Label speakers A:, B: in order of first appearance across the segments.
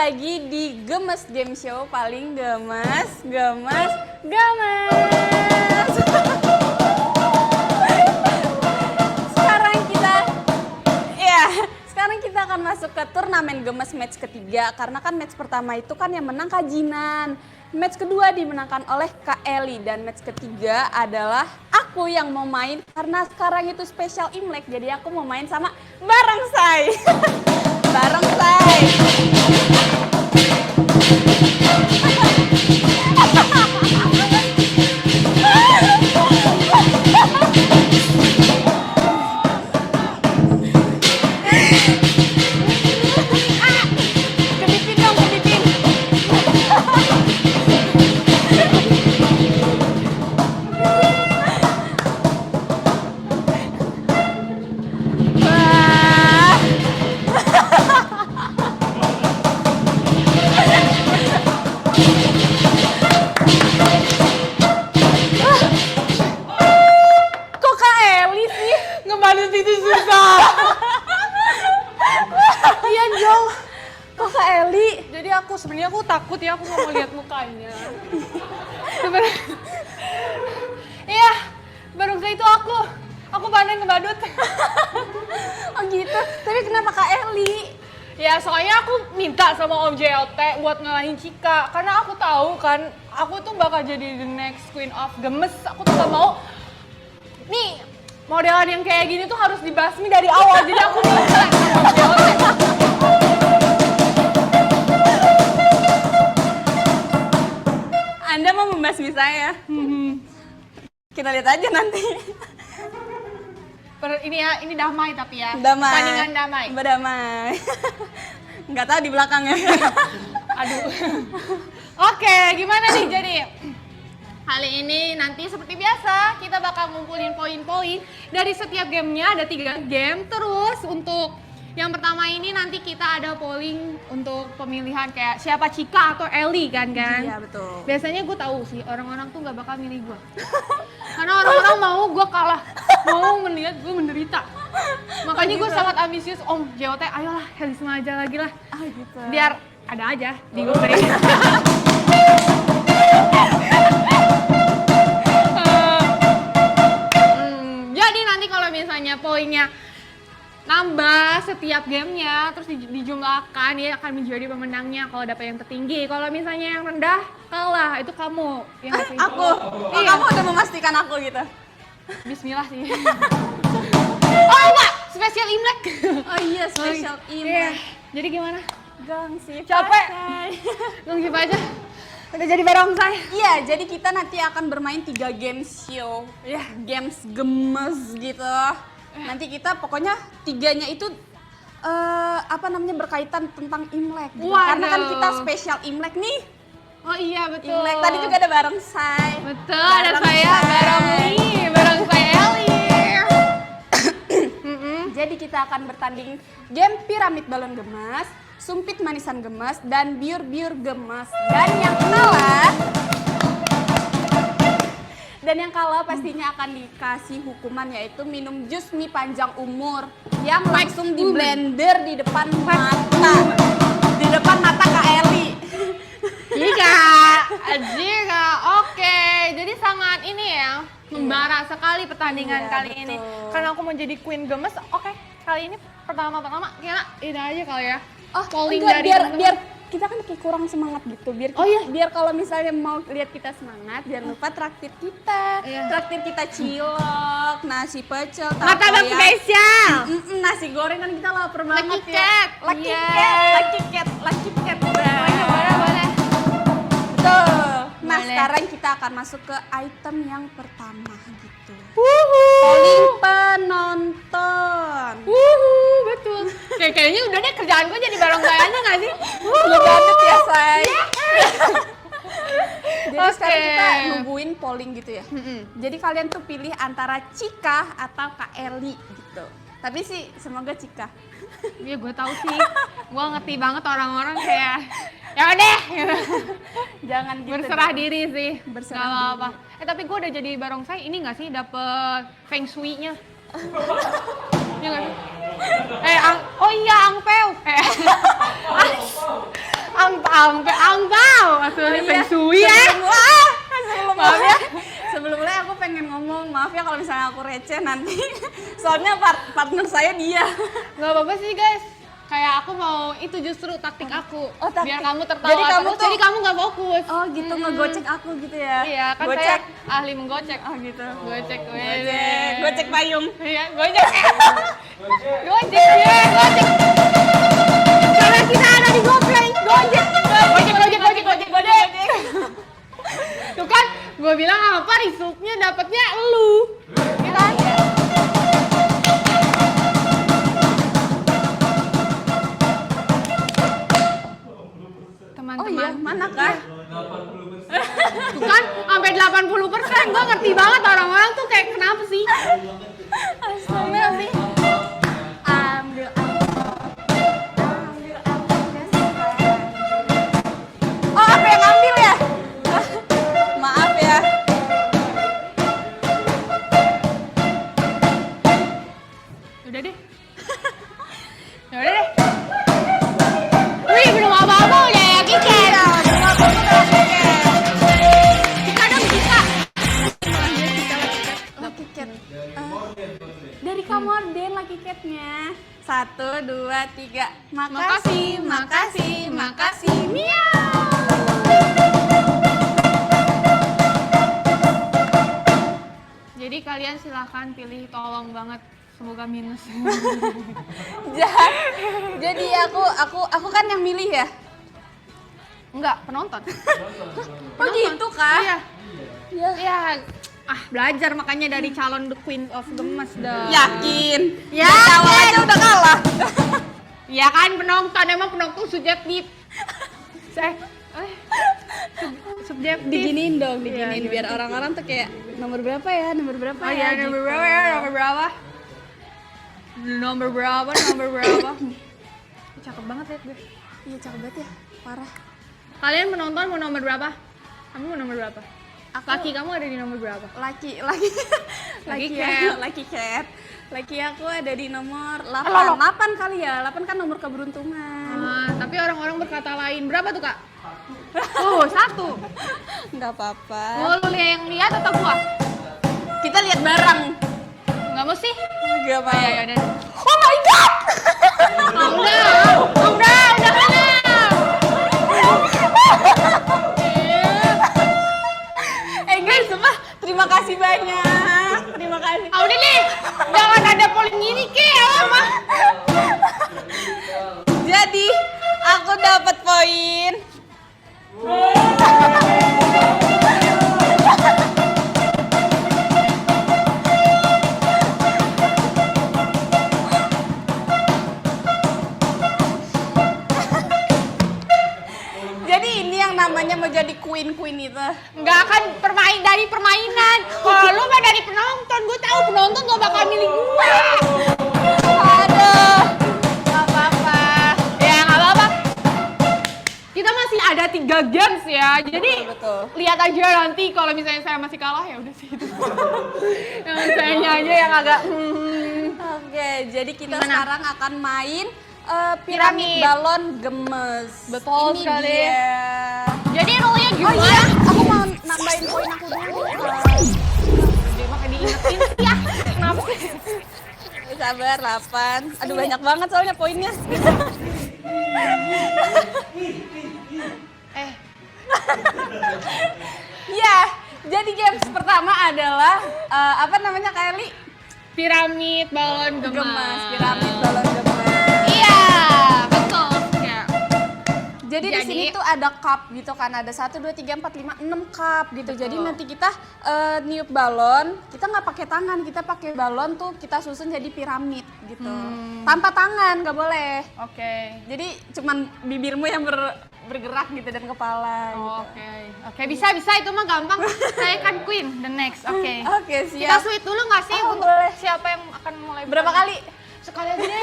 A: lagi di Gemes Game Show paling gemes. Sekarang kita akan masuk ke turnamen gemes match ketiga karena kan match pertama itu kan yang menang Kak Jinan. Match kedua dimenangkan oleh Kak Eli dan match ketiga adalah aku yang mau main karena sekarang itu spesial Imlek jadi aku mau main sama Barongsai. Barongsai.
B: Sebenarnya aku takut ya, aku nggak mau lihat mukanya. Sebenarnya, iya, Barongsai itu aku pandai ngebadut.
A: Oh gitu, tapi kenapa Kak Eli?
B: Ya soalnya aku minta sama Om JLT buat ngalahin Cika, karena aku tahu kan, aku tuh bakal jadi the next queen of gemes. Aku tuh gak mau, nih modelan yang kayak gini tuh harus dibasmi dari awal, jadi aku minta sama Om JLT.
A: Anda mau membasmi saya? Kita lihat aja nanti.
B: Ini damai tapi ya.
A: Damai.
B: Pertandingan damai.
A: Berdamai. Nggak tahu di belakangnya.
B: Aduh. Oke, gimana nih jadi? Kali ini nanti seperti biasa kita bakal ngumpulin poin-poin dari setiap gamenya, ada 3 game. Terus untuk yang pertama ini nanti kita ada polling untuk pemilihan kayak siapa Cika atau Eli kan?
A: Iya betul.
B: Biasanya gue tahu sih orang-orang tuh nggak bakal milih gue. Karena orang-orang mau gue kalah, mau melihat gue menderita. Makanya gue sangat ambisius, Om JOT ayolah Helisma aja lagi lah.
A: Gitu.
B: Biar ada aja di gue. Jadi nanti kalau misalnya poinnya nambah setiap gamenya, terus dijumlahkan, dia akan menjadi pemenangnya kalau dapat yang tertinggi. Kalau misalnya yang rendah, kalah. Itu kamu yang
A: aku? Oh, iya. Kamu udah memastikan aku gitu?
B: Bismillah sih. Oh enggak, spesial Imlek.
A: Oh iya, spesial Imlek.
B: Iya. Jadi gimana?
A: Gengsi.
B: Capek? Gengsi aja. Udah jadi Barongsai.
A: Iya, jadi kita nanti akan bermain 3 games show. Ya, games gemes gitu. Nanti kita pokoknya 3-nya itu berkaitan tentang Imlek gitu. Karena kan kita spesial Imlek nih.
B: Oh iya betul.
A: Imlek tadi juga ada Barongsai.
B: Betul, ada saya Barongsai Eli.
A: Jadi kita akan bertanding game piramid balon gemas, sumpit manisan gemas, dan biur-biur gemas. Dan yang kalah pastinya akan dikasih hukuman yaitu minum jus mie panjang umur yang langsung di blender di depan mata. Di depan mata Kak Eli.
B: Jika, oke. Jadi sangat ini ya, membara sekali pertandingan kali ini. Karena aku mau jadi queen gemes, oke. Kali ini pertama kira ini aja kali ya.
A: Oh,
B: polling
A: enggak,
B: dari
A: biar kita kan kayak kurang semangat gitu. Biar kalau misalnya mau lihat kita semangat, jangan lupa traktir kita. Traktir kita cilok, nasi pecel,
B: martabak spesial.
A: Nasi goreng kan kita lapar banget
B: Lucky
A: ya. Lucky cat.
B: Boleh.
A: Betul. Nah, sekarang kita akan masuk ke item yang pertama gitu. Polling penonton.
B: Betul. Kayaknya udah deh kerjaan gue jadi Barongsai aja nggak sih?
A: Banget ya, say. Jadi sekarang kita
B: Oke.
A: nungguin polling gitu ya. Jadi kalian tuh pilih antara Cika atau Kak Eli gitu. Tapi sih semoga Cika.
B: Iya gue tahu sih. Gue ngerti banget orang-orang kayak ya udah.
A: Jangan gitu.
B: Berserah diri sih.
A: Berserah
B: Gak
A: diri.
B: apa-apa. Tapi gue udah jadi Barongsai ini nggak sih dapet feng shui-nya? Iya nggak sih? Oh iya angpeu. Angpau. Aslinya feng shui ya.
A: Maaf ya. Sebelumnya aku pengen ngomong, maaf ya kalau misalnya aku receh nanti. Soalnya partner saya dia.
B: Gak apa-apa sih guys. Kayak aku mau itu justru taktik aku.
A: Oh, taktik.
B: Biar kamu tertawa
A: Jadi kamu
B: terus,
A: tuh-
B: jadi kamu gak fokus.
A: Oh gitu, ngegocek aku gitu ya.
B: Iya, kan
A: Gocek.
B: saya ahli menggocek.
A: Oh gitu.
B: Gocek,
A: Gocek payung.
B: Iya, gocek. Gocek, ya, gocek. Karena kita ada di GoPlay, gocek. Gocek. Tuh kan, gue bilang apa resultnya dapatnya elu. Ya kan?
A: Oh iya, mana kah?
B: Tuh kan, sampai 80%. Gue ngerti banget orang-orang tuh kayak kenapa sih?
A: Astaga sih. Ambil Oh, apa yang ambil ya? Maaf ya.
B: Udah deh. Ya udah deh. Wih, belum apa-apa udah ya Kiket. Kita dong kita.
A: Lucky Cat. Dari Kamorden Lucky Cat-nya. 1, 2, 3. Makasih. Miau.
B: Jadi kalian silahkan pilih, tolong banget. Semoga minus.
A: Jadi aku kan yang milih ya.
B: Enggak, penonton.
A: Oh gitu kah?
B: Iya.
A: Ya.
B: Iya. Belajar makanya dari calon The Queen of Gemas dong.
A: Yakin?
B: Ya,
A: Awal aja udah kalah.
B: Ya kan penonton, emang penonton subjektif. Subjektif.
A: Diginiin dong,
B: Iya.
A: biar orang-orang tuh kayak nomor berapa ya?
B: Oh iya,
A: gitu.
B: nomor berapa ya? Nomor berapa? Cakep banget liat gue.
A: Iya cakep banget ya, parah.
B: Kalian penonton mau nomor berapa? Kamu mau nomor berapa? Laki kamu ada di nomor berapa?
A: Laki
B: Cat.
A: Laki aku ada di nomor 8.
B: Halo.
A: 8 kali ya. 8 kan nomor keberuntungan.
B: Tapi orang-orang berkata lain. Berapa tuh, Kak? Oh, 1.
A: Enggak apa-apa.
B: Mau lu yang lihat atau gua?
A: Kita lihat bareng.
B: Enggak mau sih?
A: Enggak apa.
B: Ya udah.
A: Oh my god.
B: Udah kenal.
A: Guys, sumpah terima kasih banyak. Terima kasih.
B: Udah deh. Jangan ada polling gini, Ke. Lama.
A: Jadi, aku dapat poin. Jadi ini yang namanya mau jadi queen itu.
B: Enggak akan dari permainan. Kalau lu mah dari penonton, gue tahu penonton gak bakal milih gue.
A: Aduh, nggak apa-apa.
B: Ya nggak apa-apa. Kita masih ada 3 games ya. Jadi
A: Betul.
B: lihat aja nanti kalau misalnya saya masih kalah ya udah sih itu. Yang sayanya aja yang agak
A: Oke, jadi kita
B: Gimana?
A: sekarang akan main
B: Piramid.
A: piramid balon gemes.
B: Betul
A: Ini
B: sekali.
A: dia.
B: Jadi rule-nya
A: Oh
B: gimana?
A: iya, aku mau nambahin poin aku dulu.
B: Dia makanya diingetin sih ya. Kenapa sih?
A: Sabar, 8. Aduh banyak banget soalnya poinnya. Ya, jadi games pertama adalah apa namanya Kak Eli?
B: Piramid balon gemas.
A: Piramid balon gemas.
B: Iya, betul. Ya.
A: Jadi di
B: Jadi-
A: sini tuh ada cup gitu kan, ada 1, 2, 3, 4, 5, 6 cup gitu. Jadi
B: Betul.
A: nanti kita niup balon, kita nggak pakai tangan, kita pakai balon tuh kita susun jadi piramid gitu. Tanpa tangan, nggak boleh.
B: Oke.
A: Jadi cuman bibirmu yang bergerak gitu dan kepala. Gitu.
B: Oke, bisa itu mah gampang. Saya kan queen, the next. Oke.
A: Oke,
B: Kita
A: siap.
B: sweet dulu nggak sih
A: Oh,
B: untuk
A: boleh.
B: siapa yang akan mulai?
A: Berapa kali?
B: Sekali aja deh.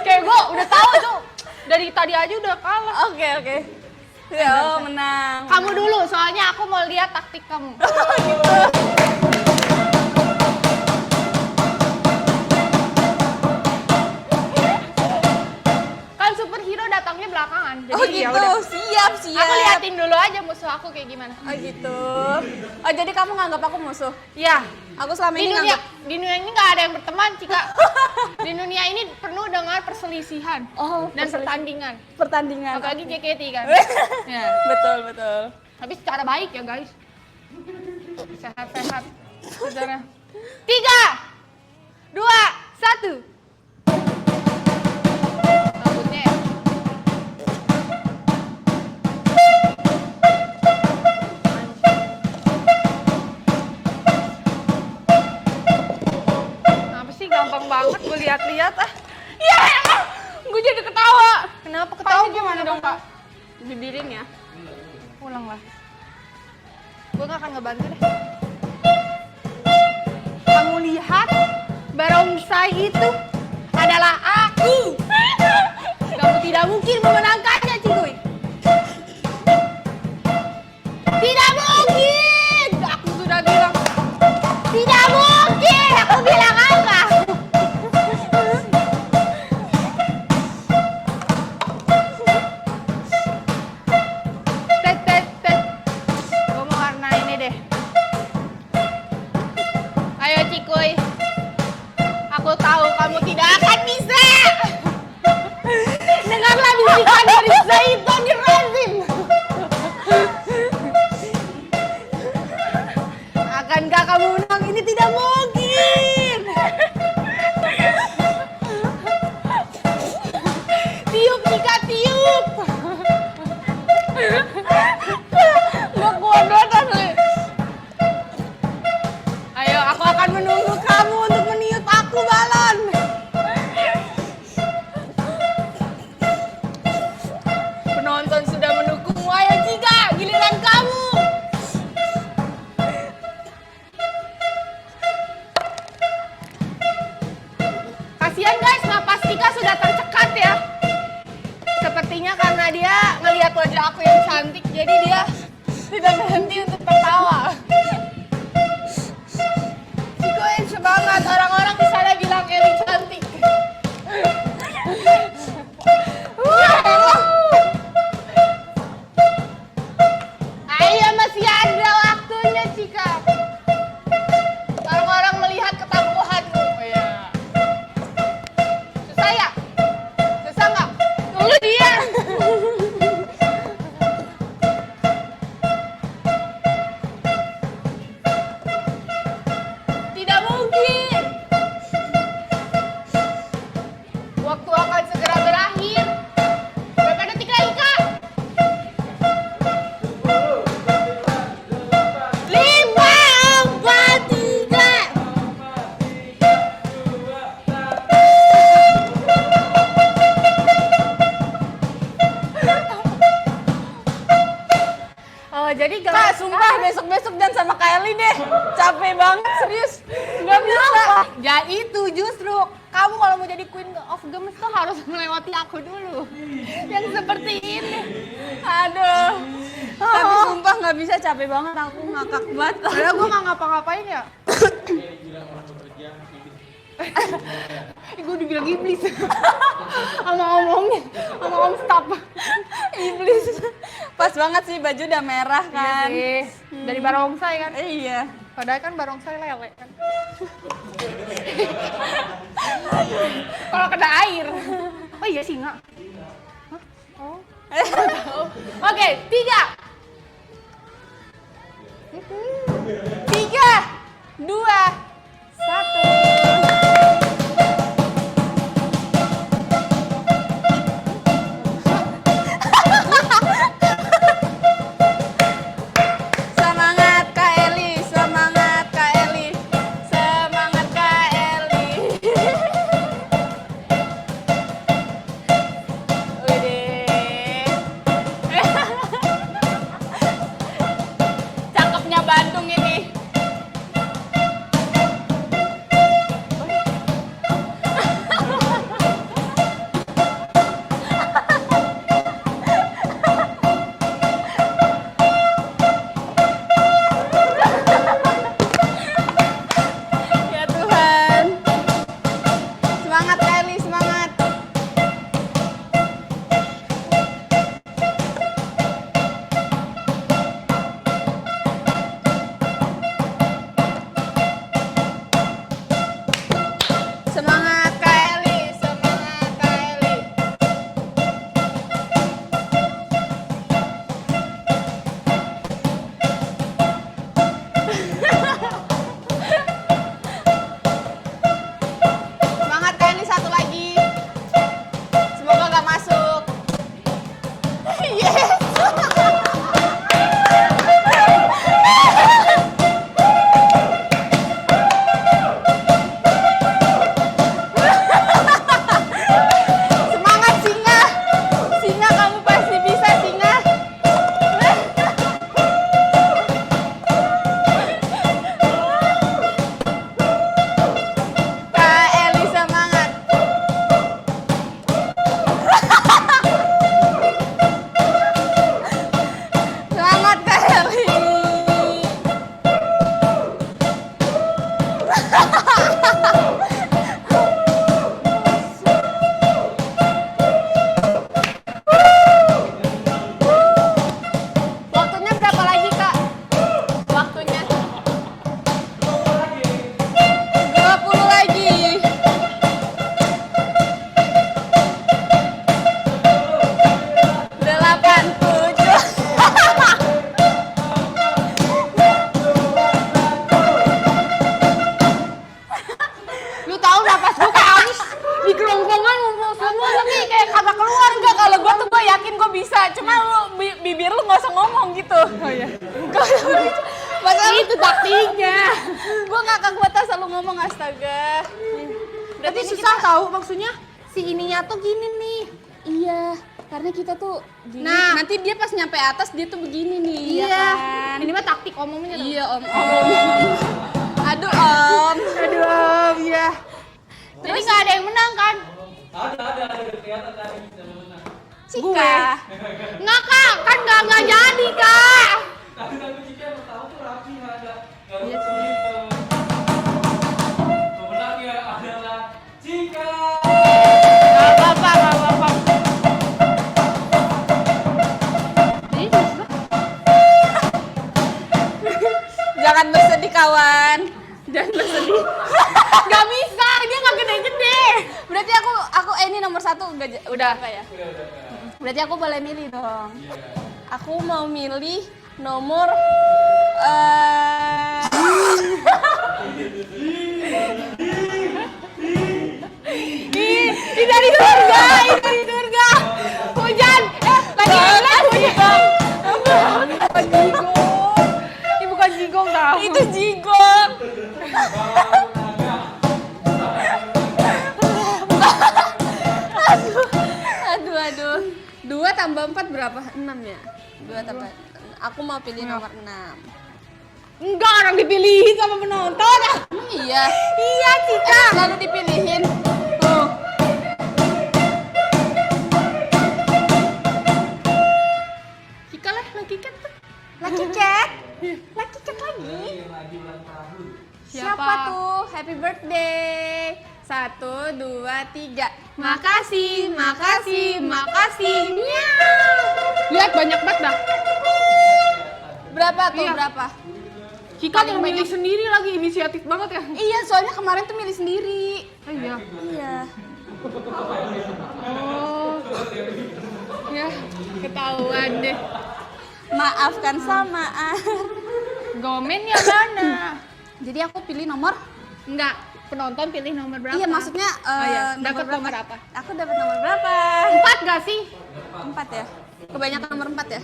B: Kayak gue udah tahu tuh dari tadi aja udah kalah.
A: Oke. Ya, menang.
B: Kamu dulu, soalnya aku mau lihat taktik kamu. Kan superhero datangnya belakangan, jadi aku kayak gimana.
A: Oh gitu. Oh jadi kamu nganggap aku musuh?
B: Iya.
A: Aku selama
B: Di
A: ini
B: dunia,
A: nganggap
B: di dunia ini nggak ada yang berteman, Cika. Di dunia ini penuh dengan perselisihan dan pertandingan.
A: pertandingan.
B: Apalagi JKT kan. Ya.
A: Betul, betul.
B: Tapi secara baik ya guys. Sehat-sehat. Saudara. 3, 2, 1. Rambutnya ya. Kenapa sih gampang banget gue lihat-lihat ah.
A: Iya, gue jadi ketawa.
B: Kenapa ketawa
A: gimana
B: dong, Kak?
A: Bibirnya ya.
B: Pulang lah. Gue gak akan ngebantu deh. Kamu lihat, barongsai itu adalah aku. Kamu tidak mungkin memenangkannya, Cikuy. Tidak mungkin. Aku sudah bilang. Tidak mungkin. Aku bilang apa? Tet. Gue mau warna ini deh. Ayo Cikuy. Aku tahu kamu tidak akan bisa. Dengarlah bisikan dari Zaitun Razim. Akankah kamu menang? Ini tidak mungkin. Tiup Cika, tiup.
A: Gak kuat banget asli.
B: Ayo, aku akan menunggu kamu untuk meniup aku, balon. Penonton sudah mendukungmu, ayo Cika, giliran kamu. Kasihan guys, napas Cika sudah tercekat ya. Sepertinya karena dia ngelihat wajah aku yang cantik, jadi dia tidak berhenti untuk tertawa. Cikuy semangat, orang-orang di sana bilang Eli cantik. Ayo masih ada waktunya Cika. Orang-orang melihat ketangguhanmu. Oh, iya. Susah ya? Susah nggak? Tunggu dia. Tidak mungkin. Waktu akan segera berakhir. Berapa detik lagi, Kak? 5, 4, 3. Oh, jadi
A: Kak, sumpah besok-besok jangan sama Kylie deh. Capek banget, serius. Gak bisa.
B: Ya itu justru kamu kalau mau jadi Queen of Games tuh harus melewati aku dulu. Yang seperti ini.
A: Aduh. Tapi sumpah gak bisa, capek banget. Aku ngakak banget.
B: Padahal gue gak ngapa-ngapain ya. Gue dibilang iblis. Sama omongnya, sama om staff.
A: Iblis. Pas banget sih, baju udah merah kan.
B: Iya sih. Dari barongsai kan.
A: Iya.
B: Padahal kan barongsai lele kan. Kalau kena air. Oh iya singa. Hah? Oh. Oke, 3.
A: 3, 2, 1. Semangat Kak Eli, semangat Kak Eli, semangat Kak Eli. Widih. Cakepnya Bandung ini.
B: Lu tahu napas gue kayak habis di kerongkongan ngumpul semua tapi kayak kata keluar.
A: Enggak, kalau gue tuh gue yakin gue bisa. Cuma lu bibir lu nggak usah ngomong gitu.
B: Oh iya.
A: Masalah
B: Itu taktiknya.
A: gue ngakak buat asal lu ngomong, astaga.
B: Tapi susah tahu maksudnya si ininya tuh gini nih.
A: Iya, karena kita tuh gini.
B: Nah.
A: Nanti dia pas nyampe atas dia tuh begini nih.
B: Iya.
A: Ya kan?
B: Ini mah taktik omongnya.
A: Iya om. Aduh om.
B: Aduh om ya. Jadi nggak ada yang menang kan?
C: Ada kelihatan tadi siapa menang.
A: Cika.
B: Nggak kak, kan nggak jadi kak.
C: Tapi Cika yang pertama tuh rapi ada. Gak
B: Iya
C: lucu gitu. Pemenangnya adalah Cika.
B: Nggak apa-apa. Jadi susah.
A: Jangan bersedih kawan. Jangan bersedih.
B: Nggak bisa, dia nggak gede-gede.
A: Berarti aku ini nomor 1 udah apa ya?
C: Udah.
A: Berarti aku boleh milih dong. Aku mau milih nomor
B: Ini dari surga. Hujan. Lagi hujan. Ini bukan jigong tau.
A: itu jigong. Aduh. 2 tambah 4 berapa? 6 ya? 2 tambah. Aku mau pilih nomor 6.
B: Enggak, orang dipilihin sama penonton.
A: Emang iya?
B: Iya, Cika.
A: Selalu dipilihin. Tuh.
B: Cika lah, Lucky Cat tuh.
A: Lucky Cat? Lucky Cat lagi?
C: Yang lagi ulang tahun.
A: Siapa tuh? Happy birthday. 1, 2, 3.
B: Makasih. Miau. Lihat banyak banget dah.
A: Berapa tuh?
B: Iya.
A: Berapa?
B: Cika mau milih sendiri lagi, inisiatif banget ya.
A: Iya, soalnya kemarin tuh milih sendiri.
B: Iya.
A: Iya.
B: Oh. Ya, ketahuan deh.
A: Maafkan samaan.
B: Gomennya mana?
A: Jadi aku pilih nomor.
B: Enggak, penonton pilih nomor berapa?
A: Iya, maksudnya
B: dapat nomor apa?
A: Aku dapat nomor berapa?
B: 4 gak sih?
A: 4 ya. Kebanyakan nomor 4 ya.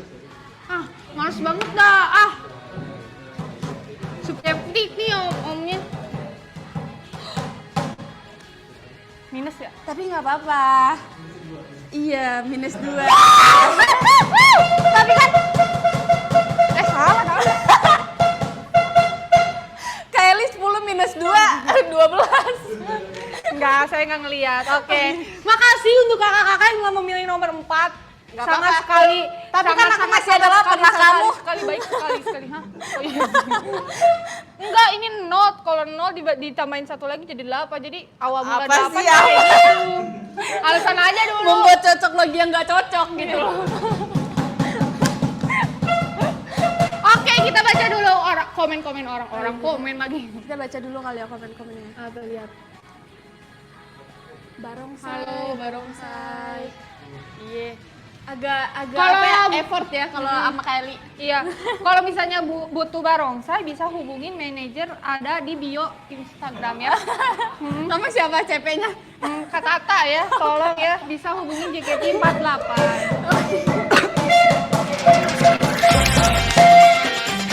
B: Ah, males banget dah. Ah. Subjektif nih omnya. Minus ya?
A: Tapi nggak apa-apa. Iya, -2. Tapi kan
B: Salah kan?
A: Kylie 10 -2, 12.
B: Enggak, saya nggak ngeliat. Oke. Makasih untuk kakak-kakak yang nggak memilih nomor 4.
A: Nggak
B: Sama
A: apa-apa.
B: sekali.
A: Tapi
B: sama-
A: kan aku
B: sama-
A: masih ada
B: sama
A: 8 lah kamu.
B: Sekali baik sekali. Hah? Oh, iya. Enggak, ini not. Kalau 0 ditambahin 1 lagi jadi 8. Jadi awal mula
A: Apa
B: 8
A: sih,
B: kayak
A: apa?
B: gitu. Alasan aja dulu.
A: Membuat cocok lagi yang nggak cocok gitu loh.
B: Oke, kita baca dulu komen-komen orang-orang komen lagi.
A: Kita baca dulu kali ya komen-komennya.
B: Atau lihat.
A: Barongsai.
B: Halo, Barongsai.
A: Iya. Agak
B: Kalau
A: apa ya,
B: yang-
A: effort ya kalau sama Kylie.
B: Iya, kalau misalnya butuh barongsai bisa hubungin manajer ada di bio Instagram ya.
A: Nama siapa CP-nya?
B: Kak Tata ya, tolong ya bisa hubungin JKT48.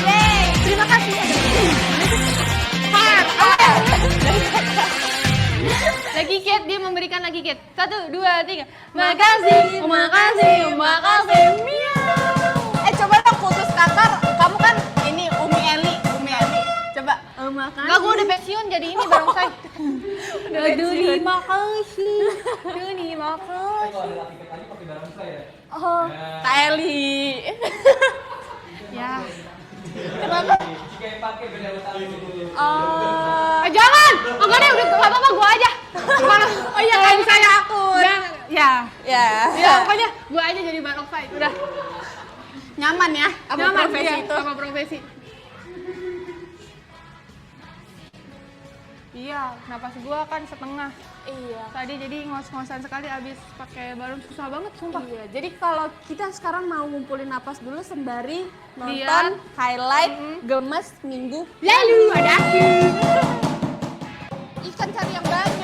A: Yeay, terima kasih ya.
B: Lagi Kit, dia memberikan lagi Kit. 1, 2, 3.
A: Makasih. Miau. Coba dong khusus kakak, kamu kan ini Umi Eli. Coba. Makasih.
B: Enggak, gue udah pensiun jadi ini barongsai.
A: Udah pensiun.
B: makasih. Terima
C: Tapi
B: kasih.
C: kalau ada laki lagi pakai barongsai ya.
A: Oh, Kylie.
B: Ya.
A: Kenapa?
C: Cika yang pakai beda utama dulu.
A: Oh.
B: Jangan! Enggak deh, udah gak apa-apa, gue aja.
A: Oh iya kan saya akun.
B: Ya.
A: Ya.
B: Pokoknya gue aja jadi barongsai. Udah.
A: Nyaman ya sama
B: Nyaman,
A: profesi
B: iya,
A: itu.
B: sama profesi. Iya, napas gua kan setengah.
A: Iya.
B: Tadi jadi ngos-ngosan sekali abis pakai balon, susah banget sumpah.
A: Iya, jadi kalau kita sekarang mau ngumpulin napas dulu sembari nonton
B: Lihat.
A: highlight gemes minggu
B: Lalu ada aku.
A: ikan cari yang baru.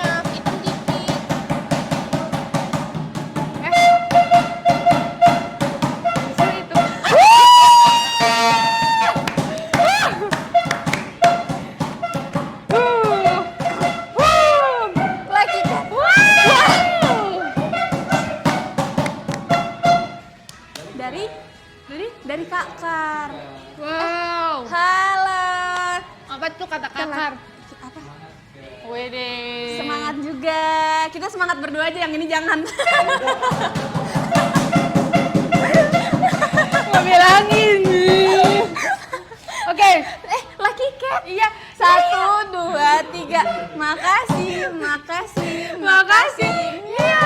A: Astaga, kita semangat berdua aja, yang ini jangan.
B: Mau bilangin. Oke.
A: Lucky Cat.
B: Iya.
A: 1, 2, 3. Makasih, makasih, makasih.
B: Iya.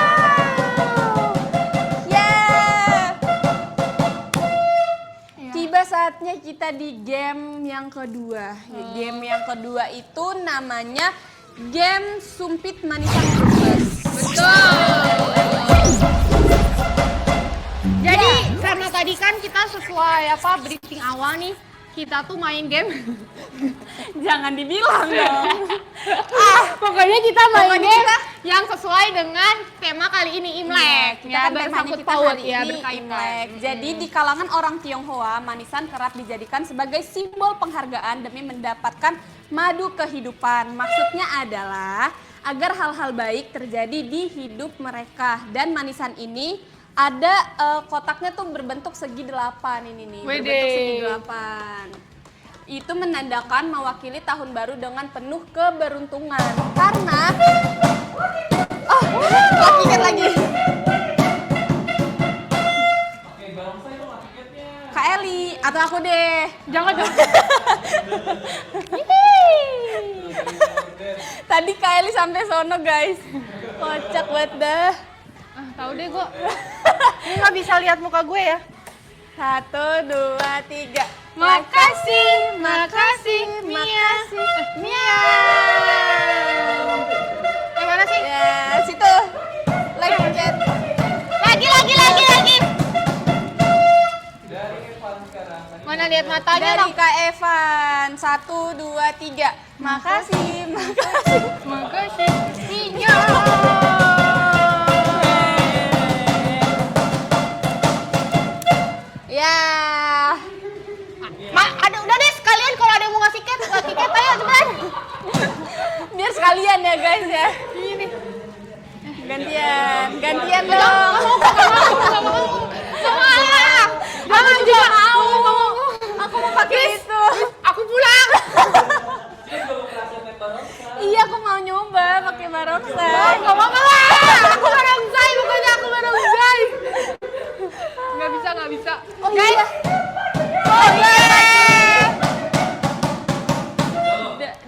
A: Tiba saatnya kita di game yang kedua. Game yang kedua itu namanya game sumpit manisan gemes.
B: Betul. Jadi karena tadi kan kita sesuai briefing awal nih, kita tuh main game.
A: Jangan dibilang dong.
B: Pokoknya kita main
A: Pokoknya
B: game
A: kita-
B: yang sesuai dengan tema kali ini Imlek.
A: Kita kan temanya
B: bersangkut
A: kita
B: paut
A: hari
B: ya,
A: ini
B: berkaitan.
A: Imlek. Jadi di kalangan orang Tionghoa, manisan kerap dijadikan sebagai simbol penghargaan demi mendapatkan madu kehidupan. Maksudnya adalah agar hal-hal baik terjadi di hidup mereka. Dan manisan ini ada kotaknya tuh berbentuk segi 8 ini nih.
B: Wede.
A: Berbentuk segi 8. Itu menandakan mewakili tahun baru dengan penuh keberuntungan. Karena lagi ingat lagi.
C: Oke, barongsai dong tiketnya.
A: Kak Eli atau aku deh.
B: Jangan dong.
A: Tadi Kak Eli sampai sono guys. Kocak banget dah.
B: Tahu deh gua. Ini nggak bisa lihat muka gue ya.
A: 1, 2, 3.
B: Makasih, makasih, Mia.
A: Miau.
B: Mana sih?
A: Ya, situ. Like chat.
B: Lagi.
C: Dari Evan sekarang.
B: Mana lihat matanya
A: Dari
B: dong?
A: Kak Evan. 1, 2, 3. Makasih.
B: Makasih. Iya.
A: Ya.
B: Udah deh sekalian kalau ada yang mau ngasih tiket ayo cepetan.
A: Biar sekalian ya guys ya.
B: Ini.
A: Gantian dong.
B: Jangan juga mau.
A: Aku mau pakai itu.
B: Aku pulang.
C: Dia juga mau ngerasain naik barongsai.
A: Iya, aku mau nyoba pakai barongsai.
B: Gak apa-apa lah. Aku barongsai, pokoknya aku barongsai. Gak bisa.
A: Oh iya.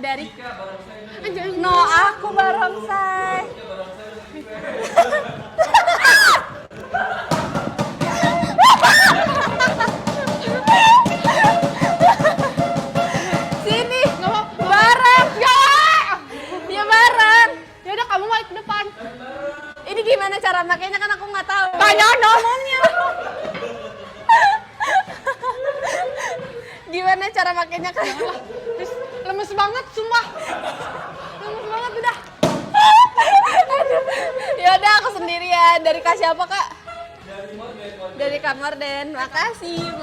A: Dari
C: Jika barongsai dulu.
A: No, aku barongsai. Sini, bareng. Ya bareng.
B: Ya udah kamu main ke depan.
A: Ini gimana cara makainya kan aku nggak tahu.
B: Tanya nomornya.
A: Gimana cara makainya kan?
B: Terus lemes banget, sumpah. Lemes banget udah.
A: Ya udah aku sendiri ya. Dari Kak siapa Kak? Dari Kak Morden. Makasih.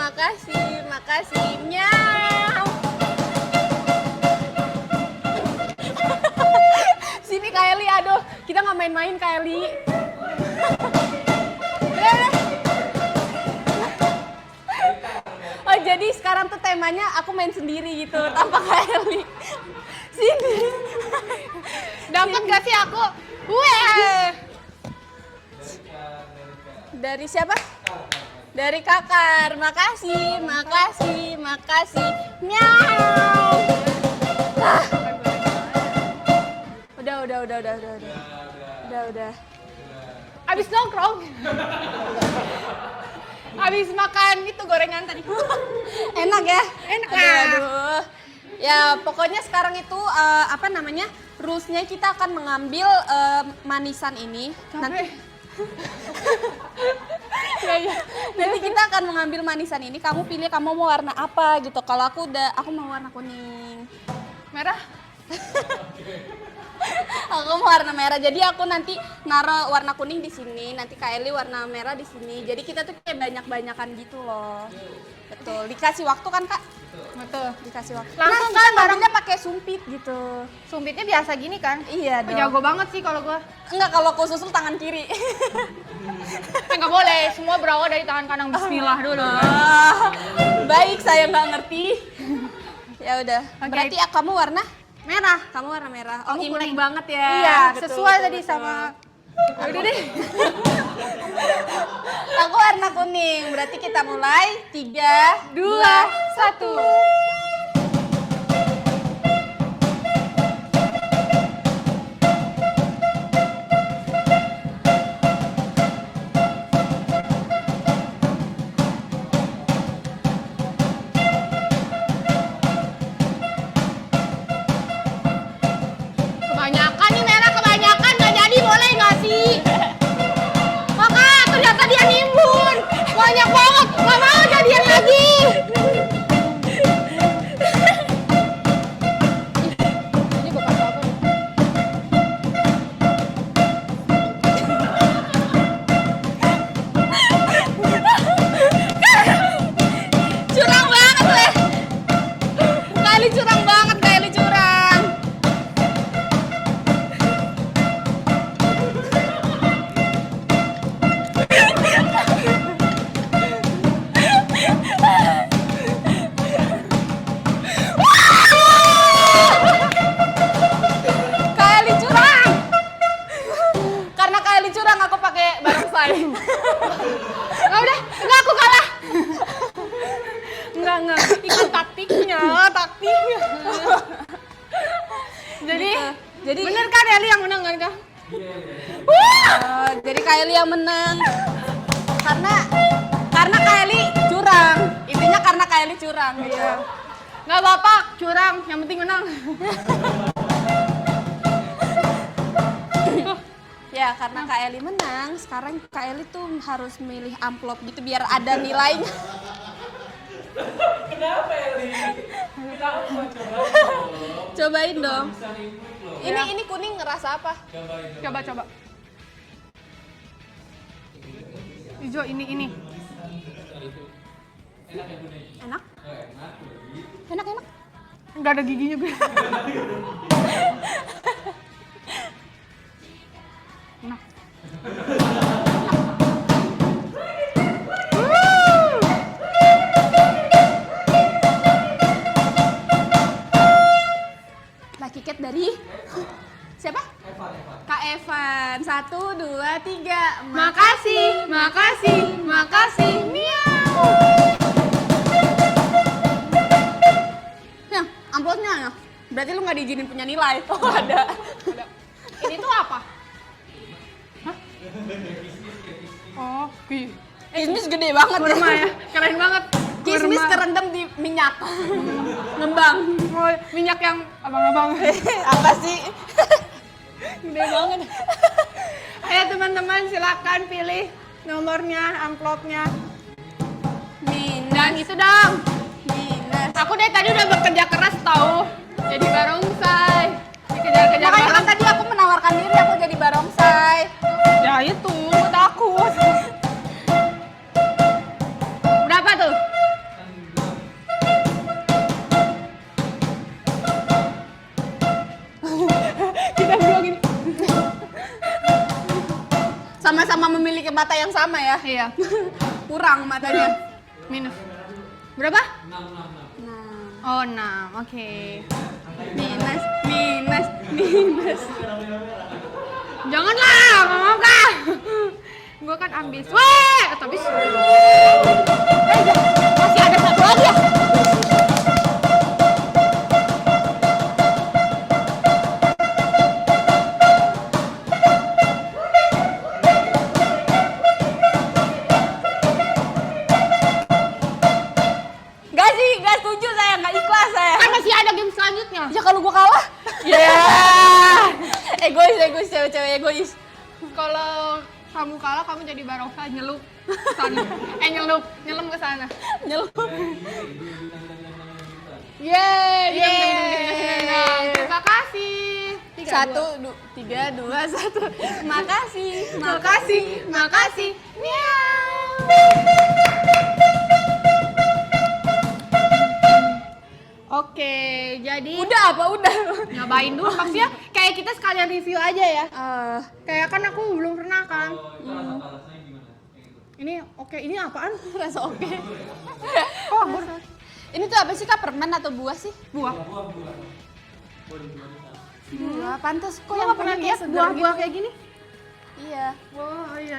A: Miau. Sini Kak Eli, aduh. Kita nggak main-main Kak Eli. Udah. Oh jadi sekarang tuh temanya aku main sendiri gitu tanpa Kak Eli. Sini.
B: Dapat gak sih aku? Weh.
A: Dari siapa? Dari Kakar. Makasih. Miau. Ah. Udah.
B: Abis nongkrong. Abis makan itu gorengan tadi.
A: Enak ya?
B: Enak.
A: Aduh. Ya pokoknya sekarang itu rules-nya kita akan mengambil manisan ini. Nanti kita akan mengambil manisan ini. Kamu pilih kamu mau warna apa gitu. Kalau aku mau warna kuning.
B: Merah.
A: Aku mau warna merah. Jadi aku nanti naruh warna kuning di sini. Nanti Kak Eli warna merah di sini. Jadi kita tuh kayak banyak-banyakan gitu loh. Betul. Dikasih waktu kan Kak?
B: Betul.
A: Dikasih waktu.
B: Langsung
A: nah,
B: kan
A: kita ngambilnya pakai sumpit gitu.
B: Sumpitnya biasa gini kan?
A: Iya dong.
B: Jago banget sih kalau gua.
A: Enggak, kalau aku susul tangan kiri.
B: Nggak boleh, semua berawal dari tangan kanan. Bismillah dulu.
A: Baik, saya nggak ngerti. Ya udah.
B: Oke.
A: Berarti kamu warna
B: Merah.
A: Kamu warna merah. Oh,
B: Kamu
A: Imlek
B: kuning.
A: banget ya.
B: Iya,
A: Betul,
B: sesuai
A: betul,
B: tadi
A: betul.
B: sama. Udah deh.
A: Aku warna kuning. Berarti kita mulai 3,
B: 2, 1. Kebanyakan nih merah, kebanyakan nggak jadi, boleh nggak sih? Maka ternyata dia nimbun, banyak banget, nggak mau jadian lagi. Ini bekas apa?
A: Curang banget leh. Kali curang banget, kali curang. Kali curang. Karena kali curang aku pakai barongsai.
B: Nggak udah, nggak aku kalah. Nggak, ikut taktiknya. Jadi,
A: Jadi
B: bener kan Eli yang menang kan?
A: jadi Kylie yang menang. Karena Kylie curang. Intinya karena Kylie curang gitu.
B: Nggak apa-apa, curang, yang penting menang.
A: Ya, karena Kak Eli menang, sekarang Kak Eli tuh harus milih amplop gitu biar ada nilainya.
C: Kenapa Eli? Kenapa?
A: Cobain dong.
C: Bisa improve loh.
A: Ini kuning ngerasa apa?
B: Coba. Hijau ini.
A: Enak? Enak.
B: Nggak ada giginya gue. Nah.
A: Lucky cat dari siapa? Kak Evan. 1, 2, 3.
B: Makasih. Miau.
A: Nah, amplopnya ya. Berarti lu nggak diizinin punya nilai. Oh, ada.
B: Ini tuh apa? Hah? Oh,
A: Kismis gede banget.
B: kurma ya, keren banget.
A: Kismis
B: Kurma.
A: kerendam di minyak. Ngembang.
B: Oh, minyak yang abang-abang.
A: Apa sih?
B: Gede banget. Ayo teman-teman silakan pilih nomornya, amplopnya. Dan itu dong.
A: Minus.
B: Aku dari tadi udah bekerja keras tahu. Jadi barongsai. Dikejar-kejar
A: Makanya kan
B: barong.
A: tadi aku menawarkan diri aku jadi barongsai.
B: Ya itu, takut. Berapa tuh? Kita berdua gini.
A: Sama-sama memiliki mata yang sama ya.
B: Iya.
A: Kurang matanya.
B: Minus. Berapa?
C: 6.
A: Nah,
B: Oh, 6. Oke.
A: minus.
B: Janganlah, nggak mau kah? Gue kan ambis. Weh, habis. Masih ada satu lagi ya?
A: Gak setuju saya, gak ikhlas saya.
B: Kan masih ada game selanjutnya.
A: Ya kalau gua kalah.
B: Ya.
A: Egois, cewek-cewek egois.
B: Kalau kamu kalah, kamu jadi barongsai nyelup ke sana. Nyelam ke sana.
A: Nyelup.
B: Yeay.
A: Yeay.
B: Terima kasih.
A: 1, 3, 2, 1. Makasih.
B: Makasih. Miau. Oke, jadi
A: Udah apa? Udah.
B: ngapain dulu maksudnya kayak kita sekalian review aja ya.
A: Eh,
B: Kayak kan aku belum pernah kan.
C: Itu rasa-rasanya gimana? Kayak gitu.
B: Ini oke, ini apaan?
A: rasa oke.
B: Oh,
A: Ini tuh apa sih Kak? Permen atau buah sih?
B: buah.
C: Buah-buah.
A: Iya, pantas kok
B: Kok
A: yang
B: nggak pernah
A: punya
B: lihat
A: kayak
B: buah-buah
A: segar
B: kayak gini?
A: gitu. Iya.
B: Oh iya.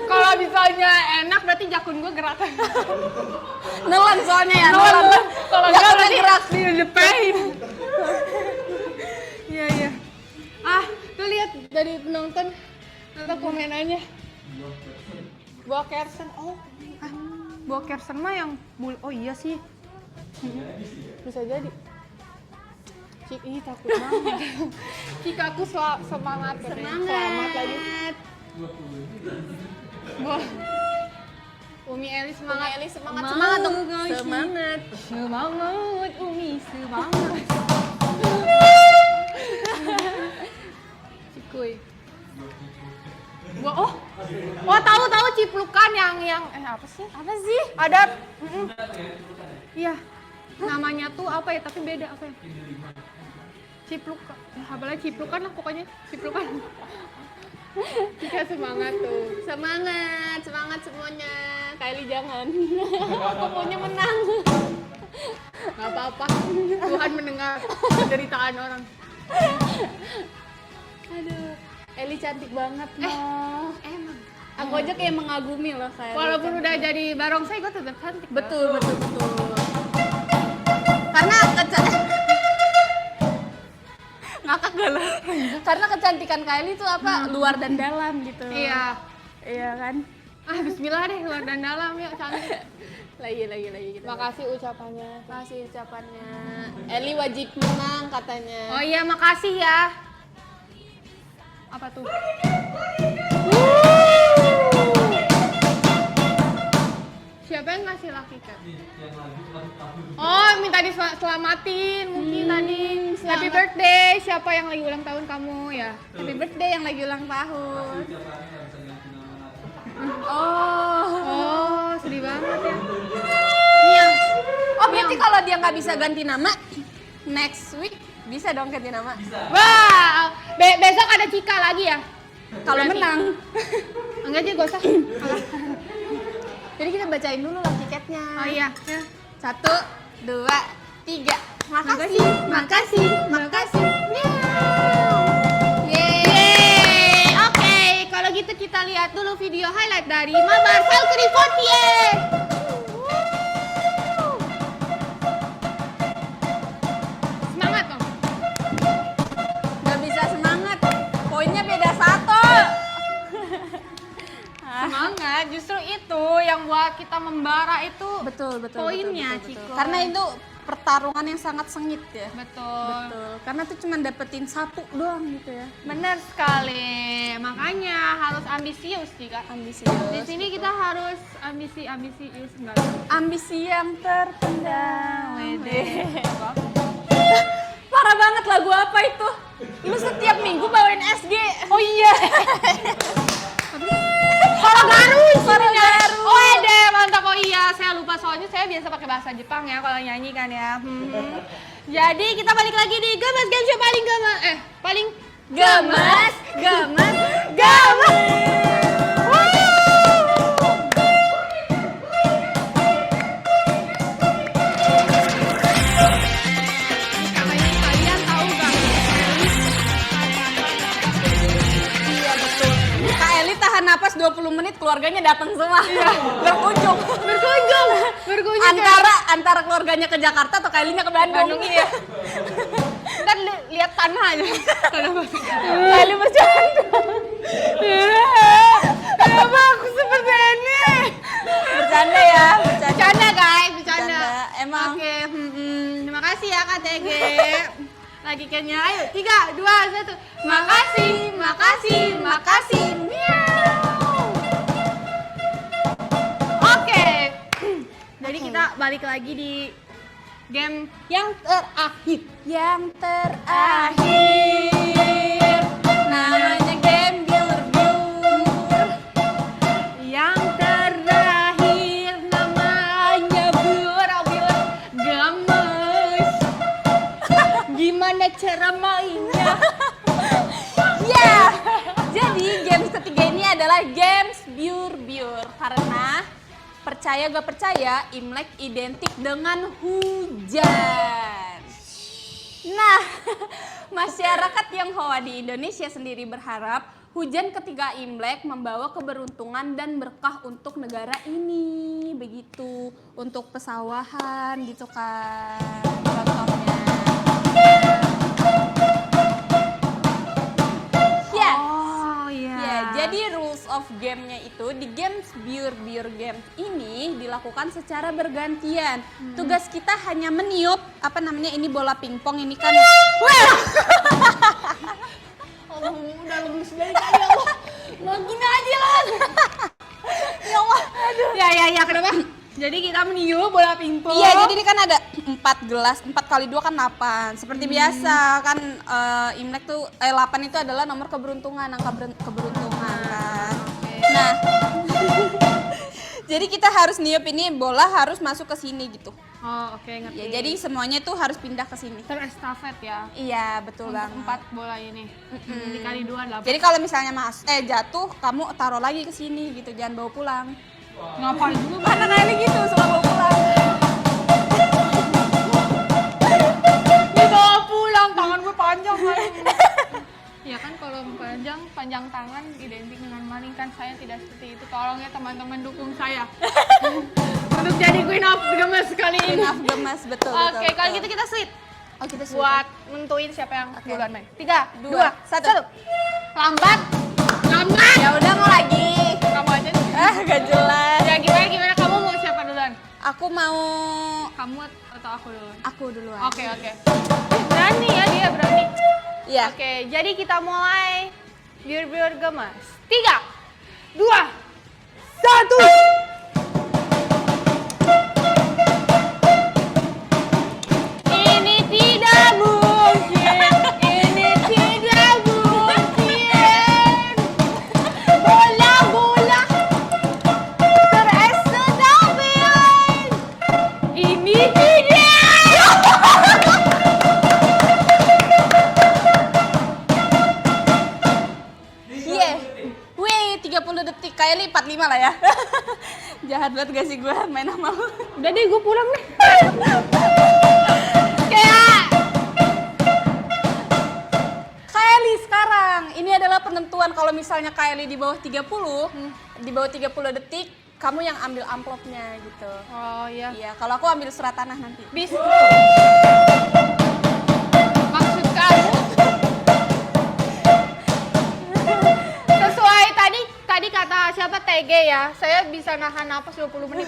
B: Kalau misalnya enak berarti jakun gue gerak.
A: Nelan soalnya ya,
B: Nelan. Kalau
A: Nggak
B: enggak
A: bisa
B: berarti
A: gerak.
B: dilepehin. Iya. Ah, tuh lihat dari penonton atau komenannya. Buah Kersen. Buah Kersen mah yang oh iya sih. Bisa jadi. Cik, ih takut banget. Cik aku semangat. Selamat lagi. Buah. Umi Eli semangat.
A: Eli semangat
B: Mau
A: semangat dong.
B: ngasih.
A: Semangat.
B: Semangat Umi, semangat. Cikuy. Buah tahu ciplukan yang apa sih?
A: Apa sih?
B: Ada iya. Namanya tuh apa ya? Tapi beda apa ya? Ciplukan. Apalagi ciplukan lah pokoknya. Ciplukan. Cika semangat tuh.
A: Semangat semuanya. Kylie jangan. Aku maunya menang.
B: Gak apa-apa. Tuhan mendengar penderitaan orang.
A: Aduh, Eli cantik banget loh.
B: Emang.
A: Aku aja kayak mengagumi loh kayak.
B: Walaupun udah jadi barongsai, gue tetap cantik.
A: betul. Karena ngakak gak lo? Karena kecantikan Kylie itu apa? Luar dan dalam gitu.
B: Iya.
A: Iya kan?
B: Bismillah deh, luar dan dalam yuk, cantik.
A: Lagi gitu.
B: Makasih ucapannya.
A: Makasih ucapannya. Eli wajib menang katanya.
B: Oh iya, makasih ya. Apa tuh? Siapa yang ngasih lucky cat? Oh, minta diselamatin mungkin tadi. Happy birthday, siapa yang lagi ulang tahun kamu ya?
A: Happy birthday yang lagi ulang tahun.
B: Oh, sedih banget ya.
A: Iya. Oh, berarti kalau dia nggak bisa ganti nama, next week bisa dong ganti nama.
B: Wah, besok ada Cika lagi ya?
A: Kalau
B: Berarti-
A: menang.
B: Enggak aja, gak usah.
A: Jadi kita bacain dulu lah tiketnya.
B: Oh iya.
A: 1, 2, 3. Makasih.
B: Yeay. Oke, kalau gitu kita lihat dulu video highlight dari Mabar Valkyrie Fortier. Semangat dong.
A: Gak bisa semangat. Poinnya beda 1.
B: Semangat, justru itu yang buat kita membara itu.
A: Betul.
B: Poinnya, Ciko.
A: Karena itu pertarungan yang sangat sengit ya.
B: Betul.
A: Karena tuh cuma dapetin 1 doang gitu ya.
B: Benar sekali. Makanya harus ambisius juga.
A: Ambisius.
B: Di sini kita harus ambisius enggak?
A: Ambisi yang terpendam.
B: Wede.
A: Parah banget lagu apa itu? Lu setiap minggu bawain SG.
B: Oh iya. Suara Garu. Oh ede, mantap. Oh iya, saya lupa soalnya saya biasa pakai bahasa Jepang ya kalau nyanyi kan ya. Jadi kita balik lagi di Gemas Game Show paling
A: Gemas.
B: Kalian tahu gak?
A: Iya betul. Kak Eli tahan napas 20 menit, keluarganya datang semua. Berkunjung. Antara keluarganya ke Jakarta atau Kak Elinya ke Bandung.
B: Iya. Ntar lihat tanah aja.
A: Kak Eli bercanda.
B: Kenapa aku seperti ini?
A: Bercanda ya.
B: Bercanda guys, bercanda.
A: Emang.
B: Oke, terima kasih ya KTG. Lagi kayaknya, ayo 3, 2, 1. Makasih. Miau. Oke. Jadi kita balik lagi di game yang terakhir.
A: Namanya game Build.
B: Yang terakhir namanya Bur Games. Gimana cara mainnya?
A: Ya. Jadi games ketiga ini adalah games Build percaya gak percaya, Imlek identik dengan hujan. Nah, masyarakat Tionghoa di Indonesia sendiri berharap hujan ketika Imlek membawa keberuntungan dan berkah untuk negara ini. Begitu, untuk pesawahan gitu kan contohnya. Yes.
B: Oh iya.
A: Ya, jadi rules of game-nya itu di games Beer Games ini dilakukan secara bergantian. Tugas kita hanya meniup ini bola pingpong ini kan.
B: Allah, udah lemes dari tadi Allah. Mau gini aja lah. Ya Allah. Aduh. Ya, kenapa? Jadi kita meniup bola pingpong.
A: Iya, jadi ini kan ada 4 gelas, 4 kali 2 kan 8. Seperti biasa kan Imlek tuh 8 itu adalah nomor keberuntungan, angka keberuntungan kan. Nah, jadi kita harus niup ini bola harus masuk ke sini gitu.
B: Oh, oke, ngerti.
A: Ya, jadi semuanya tuh harus pindah ke sini.
B: Terestafet ya.
A: Iya, betul
B: Untuk
A: banget.
B: 4 bola ini. Dikali 2 8.
A: Jadi kalau misalnya jatuh, kamu taruh lagi ke sini gitu, jangan bawa pulang.
B: Ngapain juga
A: Anak Eli gitu, suka bawa pulang.
B: dibawa pulang, tangan gue panjang kan. Ya kan kalau panjang tangan identik dengan maling kan, saya tidak seperti itu. Tolong ya teman-teman dukung saya. Untuk jadi Queen of Gemes kali ini.
A: Maaf gemas, betul.
B: Oke, kalau gitu kita sweet.
A: Oh, kita sudah.
B: Buat nentuin siapa yang
A: Oke.
B: duluan main. 3, 2,
A: 2,
B: 1. Lambat.
A: Ya udah mau lagi.
B: Kamu aja nih.
A: Gak jelas.
B: Ya gimana kamu mau siapa duluan?
A: Aku mau
B: Kamu atau aku duluan?
A: aku duluan.
B: Oke. Berani ya dia, berani.
A: Iya.
B: Oke, jadi kita mulai Beer Gemes. 3, 2, 1. Ini tidak mungkin. Ini tidak mungkin. Bola terestafet. Ini tidak.
A: Iya. Wih, 30 detik. Kayak 45 lah ya. Jahat banget gak sih gue main sama lu.
B: Udah deh, gue pulang nih. Kayak
A: Kylie sekarang. Ini adalah penentuan kalau misalnya Kylie di bawah 30, di bawah 30 detik, kamu yang ambil amplopnya gitu.
B: oh iya.
A: Iya, kalau aku ambil surat tanah nanti.
B: Bis. Maksud kamu sesuai tadi kata siapa TG ya, saya bisa nahan napas 20 menit.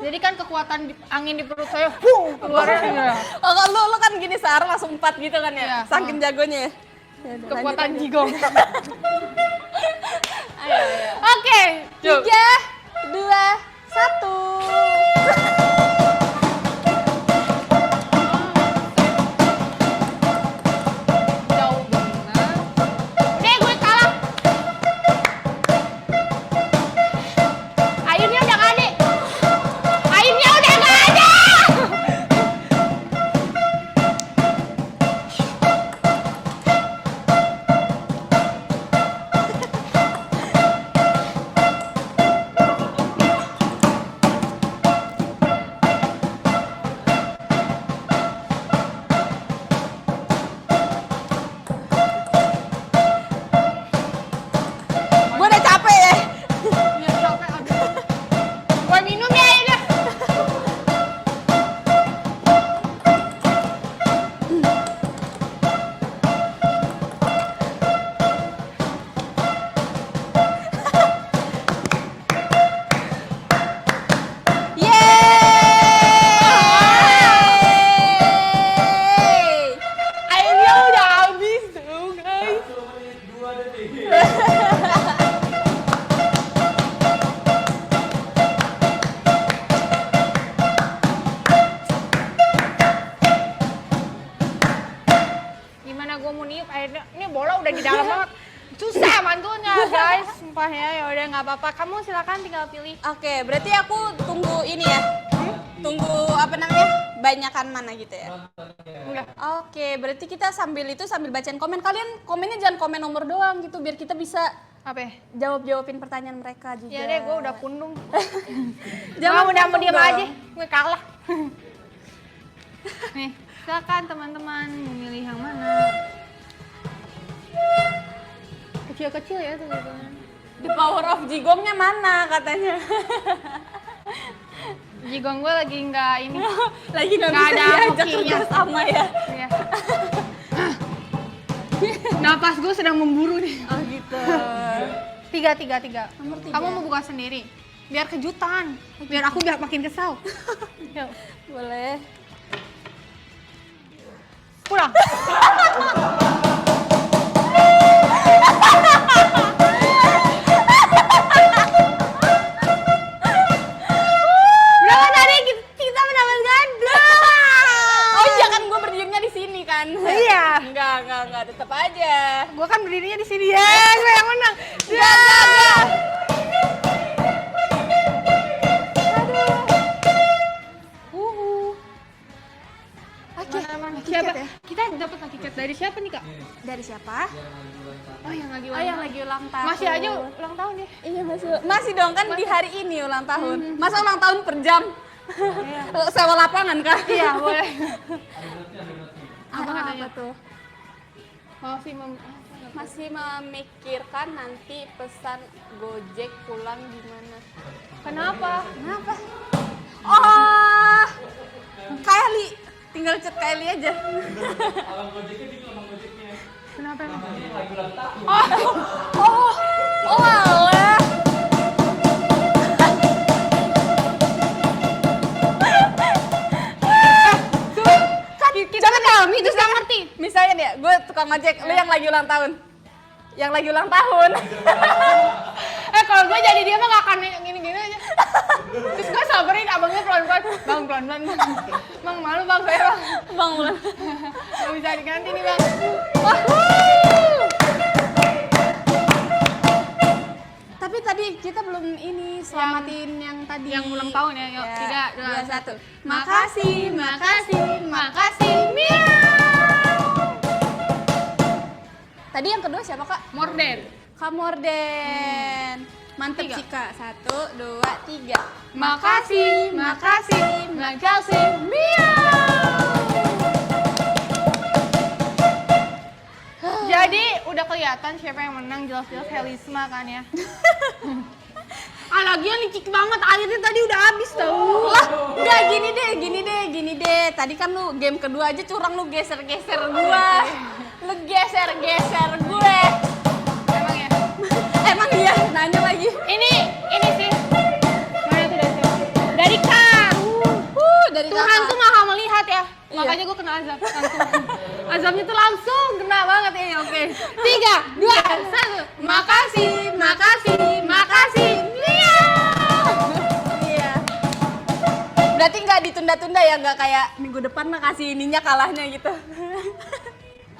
B: Jadi kan kekuatan angin di perut saya keluar ya.
A: Oh, kalau lu kan gini sehari langsung 4 gitu kan ya?
B: Iya.
A: Saking jagonya ya.
B: Kekuatan jigong.
A: Ayo.
B: Oke,
A: 3, 2, 1.
B: jauh benar. Deh, gue kalah. Airnya udah gak ada. Airnya udah gak ada.
A: Gue udah capek ya.
B: Iya, capek aduh. Gue minum ya airnya.
A: Yeay!
B: Airnya udah habis tuh guys.
C: 1 menit 2 detik.
B: Gimana gue mau niup airnya? Ini bola udah di dalam banget. Susah mantunya guys. Sumpah ya udah nggak apa-apa. Kamu silakan tinggal pilih.
A: Oke, berarti aku tunggu ini ya. Tunggu banyakan mana gitu ya.
B: Enggak.
A: Oke, berarti kita sambil bacain komen. Kalian komennya jangan komen nomor doang gitu biar kita bisa
B: Apa ya?
A: Jawab-jawabin pertanyaan mereka juga.
B: Ya deh, gue udah pundung.
A: Jangan
B: udah mau
A: pundung
B: diem
A: dong.
B: aja, gue kalah. Nih, silakan teman-teman memilih yang mana. Kecil-kecil ya tuh gitu.
A: The power of jigongnya mana katanya?
B: Jigong gue lagi nggak ini.
A: Lagi nggak
B: Nggak
A: bisa
B: ada
A: diajak
B: hokinya.
A: kerja sama ya.
B: Ya. Napas gue sedang memburu nih.
A: Oh gitu.
B: Tiga.
A: Nomor 3.
B: Kamu mau buka sendiri. Biar kejutan. Biar aku makin kesal. Yuk.
A: Boleh.
B: Pulang. Berapa tadi kita mendapatkan 2.
A: Oh iya kan gue berdirinya di sini kan?
B: Iya.
A: Enggak, tetap aja.
B: Gue kan berdirinya di sini ya, gue yang menang.
A: Enggak. Oke,
B: Mana?
A: tiket
B: Siapa?
A: ya?
B: Kita dapat tiket dari siapa nih kak?
A: Dari siapa?
B: Oh yang lagi
A: Oh yang lagi ulang tahun.
B: Masih aja ulang tahun ya?
A: Iya masih dong kan di hari ini ulang tahun. Masa ulang tahun per jam? Sewa lapangan kah?
B: Iya boleh.
A: Apa
B: katanya?
A: tuh? Masih memikirkan nanti pesan Gojek pulang gimana.
B: Kenapa?
A: Kenapa? Oh, Kylie. Tinggal chat Kylie aja.
C: Alam Gojeknya di alam Gojeknya.
B: Kenapa emang?
C: Ini lagi ulang tahun.
A: Oh, alah.
B: Kita kan kami terus gak ngerti.
A: Misalnya nih, gue tukang ojek, lu yang lagi ulang tahun. Yang lagi ulang tahun.
B: Kalau gue jadi dia mah gak akan gini-gini aja. Terus gue sabarin abangnya pelan-pelan. Bang pelan-pelan bang. Bang malu bang saya bang.
A: Bang ulang.
B: Gak bisa diganti nih bang.
A: Tapi tadi kita belum ini selamatin yang tadi.
B: Yang ulang tahun ya. Yuk, 3, 2, 1.
A: Makasih.
B: Makasih. Miau.
A: Tadi yang kedua siapa kak?
B: Morden.
A: Kak Morden. Mantep
B: 3.
A: Cika. 1, 2, 3.
B: Makasih. Jadi udah kelihatan siapa yang menang, jelas-jelas Helisma kan ya. Lagian licik banget, airnya tadi udah habis tau.
A: Lah, enggak gini deh. Tadi kan lu game kedua aja curang lu geser-geser gua. Lu geser-geser gue.
B: Emang ya?
A: Emang iya nanya lagi.
B: Ini sih. Mana tuh dari siapa? Dari Kak.
A: Dari
B: Tuhan
A: kakak.
B: tuh maha melihat ya.
A: Iya.
B: Makanya gue kena azab langsung. Azabnya tuh langsung kena banget ya. Oke. 3, 2, 1. Makasih.
A: Iya. Berarti nggak ditunda-tunda ya, nggak kayak minggu depan mah kasih ininya kalahnya gitu.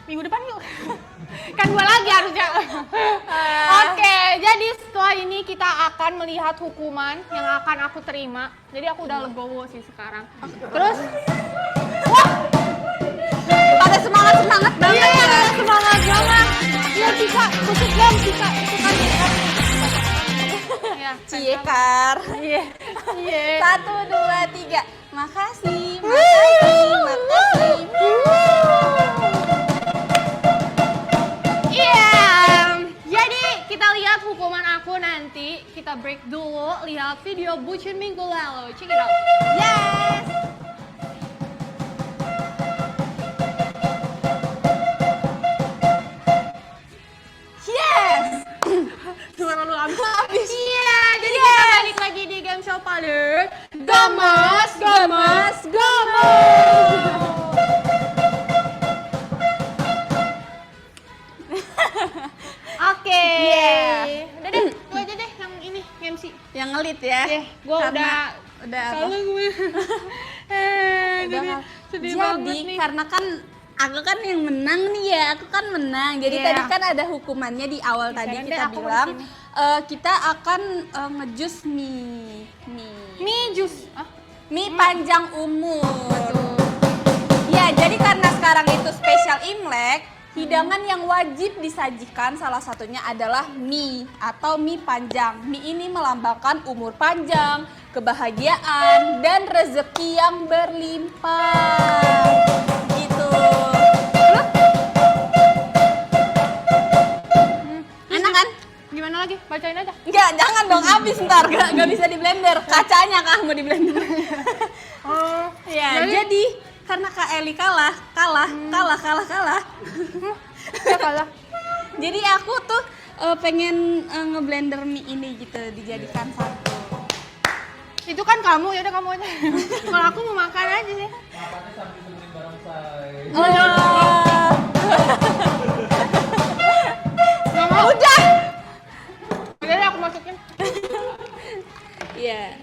B: Minggu depan yuk. Kan gue lagi harusnya. Oke, jadi setelah ini kita akan melihat hukuman yang akan aku terima. Jadi aku udah legowo sih sekarang. Terus,
A: Pada semangat banget
B: iya
A: ya.
B: semangat banget. Iya Cika, kusuk dong Cika. Iya,
A: Ciekar.
B: Iya.
A: 1, 2, 3. Makasih.
B: Iya. Jadi kita lihat hukuman aku nanti. Kita break dulu, lihat video bucin minggu lalu. Check it out.
A: Yes. Yes.
B: Suara lu habis.
A: Habis.
B: Iya, jadi kita balik lagi di game show paling
A: Gamas.
B: Oke.
A: Yeah.
B: Udah deh, lu aja deh yang ini MC.
A: Yang ngelit ya.
B: Gua
A: Karena
B: udah
A: apa?
B: salah gue. Jadi sedih banget nih.
A: Karena kan aku kan yang menang nih ya, aku kan menang. Jadi
B: Iya.
A: tadi kan ada hukumannya di awal tadi
B: Jangan deh,
A: kita
B: aku mau
A: bilang
B: di
A: kita akan ngejus mie.
B: Mie jus.
A: Mie panjang umur. Ya, jadi karena sekarang itu spesial Imlek, Hidangan yang wajib disajikan salah satunya adalah mie atau mie panjang. Mie ini melambangkan umur panjang, kebahagiaan, dan rezeki yang berlimpah. Gitu. Enak kan?
B: Gimana lagi? Bacain aja.
A: Enggak, jangan dong, habis ntar. Nggak bisa di blender. Kacanya Kak mau di blender.
B: Oh,
A: Ya, jadi karena Kak Eli kalah.
B: ya kalah.
A: Jadi aku tuh pengen ngeblender mie ini gitu dijadikan satu.
B: Itu kan kamu, ya udah kamu aja. Kalau aku mau makan aja sih.
C: Makannya sambil dengerin barongsai.
A: Oh.
B: Nggak mau.
A: Udah.
B: Udah deh, aku masukin.
A: Iya.